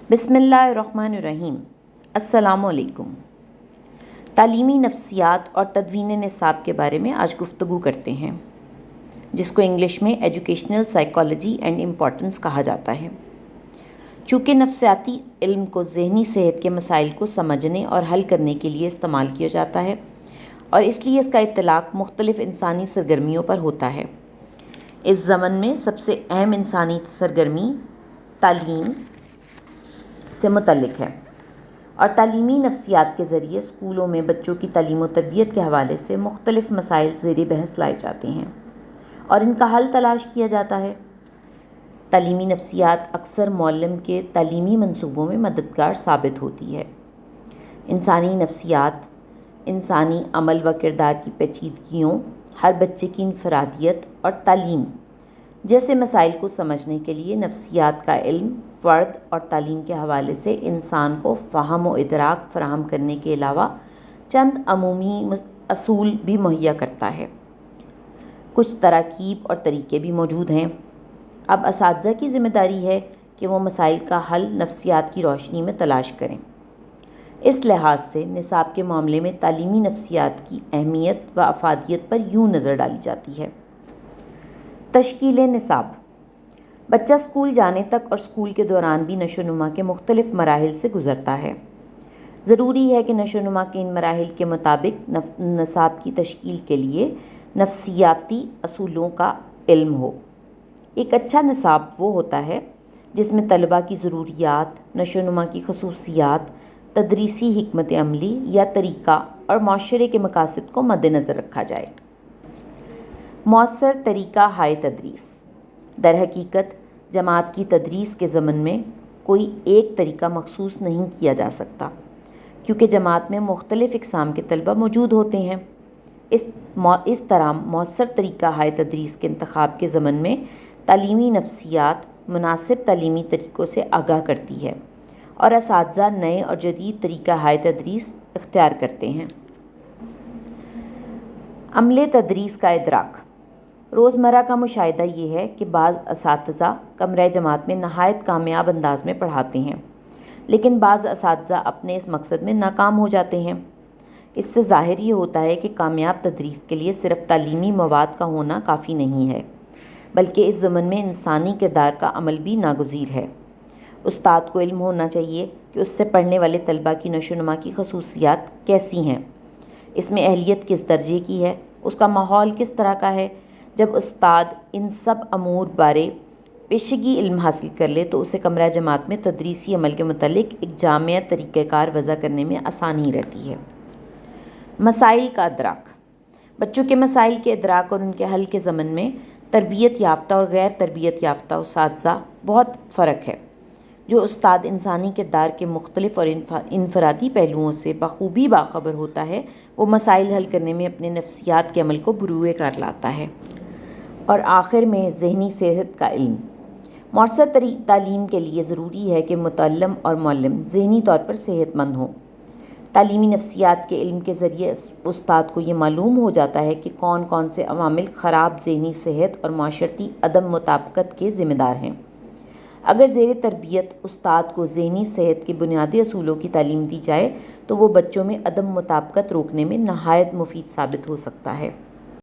بسم اللہ الرحمن الرحیم۔ السلام علیکم۔ تعلیمی نفسیات اور تدوین نصاب کے بارے میں آج گفتگو کرتے ہیں، جس کو انگلش میں ایجوکیشنل سائیکالوجی اینڈ امپورٹنس کہا جاتا ہے۔ چونکہ نفسیاتی علم کو ذہنی صحت کے مسائل کو سمجھنے اور حل کرنے کے لیے استعمال کیا جاتا ہے، اور اس لیے اس کا اطلاق مختلف انسانی سرگرمیوں پر ہوتا ہے۔ اس ضمن میں سب سے اہم انسانی سرگرمی تعلیم سے متعلق ہے، اور تعلیمی نفسیات کے ذریعے اسکولوں میں بچوں کی تعلیم و تربیت کے حوالے سے مختلف مسائل زیر بحث لائے جاتے ہیں اور ان کا حل تلاش کیا جاتا ہے۔ تعلیمی نفسیات اکثر معلم کے تعلیمی منصوبوں میں مددگار ثابت ہوتی ہے۔ انسانی نفسیات انسانی عمل و کردار کی پیچیدگیوں، ہر بچے کی انفرادیت اور تعلیم جیسے مسائل کو سمجھنے کے لیے نفسیات کا علم فرد اور تعلیم کے حوالے سے انسان کو فہم و ادراک فراہم کرنے کے علاوہ چند عمومی اصول بھی مہیا کرتا ہے۔ کچھ تراکیب اور طریقے بھی موجود ہیں۔ اب اساتذہ کی ذمہ داری ہے کہ وہ مسائل کا حل نفسیات کی روشنی میں تلاش کریں۔ اس لحاظ سے نصاب کے معاملے میں تعلیمی نفسیات کی اہمیت و افادیت پر یوں نظر ڈالی جاتی ہے۔ تشکیل نصاب: بچہ اسکول جانے تک اور اسکول کے دوران بھی نشو و نما کے مختلف مراحل سے گزرتا ہے۔ ضروری ہے کہ نشو و نما کے ان مراحل کے مطابق نصاب کی تشکیل کے لیے نفسیاتی اصولوں کا علم ہو۔ ایک اچھا نصاب وہ ہوتا ہے جس میں طلباء کی ضروریات، نشو و نما کی خصوصیات، تدریسی حکمت عملی یا طریقہ اور معاشرے کے مقاصد کو مد نظر رکھا جائے۔ مؤثر طریقہ ہائے تدریس: در حقیقت جماعت کی تدریس کے ضمن میں کوئی ایک طریقہ مخصوص نہیں کیا جا سکتا، کیونکہ جماعت میں مختلف اقسام کے طلباء موجود ہوتے ہیں۔ اس طرح مؤثر طریقہ ہائے تدریس کے انتخاب کے ضمن میں تعلیمی نفسیات مناسب تعلیمی طریقوں سے آگاہ کرتی ہے اور اساتذہ نئے اور جدید طریقہ ہائے تدریس اختیار کرتے ہیں۔ عملے تدریس کا ادراک: روزمرہ کا مشاہدہ یہ ہے کہ بعض اساتذہ کمرہ جماعت میں نہایت کامیاب انداز میں پڑھاتے ہیں، لیکن بعض اساتذہ اپنے اس مقصد میں ناکام ہو جاتے ہیں۔ اس سے ظاہر یہ ہوتا ہے کہ کامیاب تدریس کے لیے صرف تعلیمی مواد کا ہونا کافی نہیں ہے، بلکہ اس ضمن میں انسانی کردار کا عمل بھی ناگزیر ہے۔ استاد کو علم ہونا چاہیے کہ اس سے پڑھنے والے طلباء کی نشو و نما کی خصوصیات کیسی ہیں، اس میں اہلیت کس درجے کی ہے، اس کا ماحول کس طرح کا ہے۔ جب استاد ان سب امور بارے پیشگی علم حاصل کر لے تو اسے کمرہ جماعت میں تدریسی عمل کے متعلق ایک جامع طریقہ کار وضع کرنے میں آسانی رہتی ہے۔ مسائل کا ادراک: بچوں کے مسائل کے ادراک اور ان کے حل کے ضمن میں تربیت یافتہ اور غیر تربیت یافتہ اساتذہ بہت فرق ہے۔ جو استاد انسانی کردار کے مختلف اور انفرادی پہلوؤں سے بخوبی باخبر ہوتا ہے، وہ مسائل حل کرنے میں اپنے نفسیات کے عمل کو بروئے کار لاتا ہے۔ اور آخر میں ذہنی صحت کا علم: مؤثر تعلیم کے لیے ضروری ہے کہ متعلم اور معلم ذہنی طور پر صحت مند ہوں۔ تعلیمی نفسیات کے علم کے ذریعے استاد کو یہ معلوم ہو جاتا ہے کہ کون کون سے عوامل خراب ذہنی صحت اور معاشرتی عدم مطابقت کے ذمہ دار ہیں۔ اگر زیر تربیت استاد کو ذہنی صحت کے بنیادی اصولوں کی تعلیم دی جائے تو وہ بچوں میں عدم مطابقت روکنے میں نہایت مفید ثابت ہو سکتا ہے۔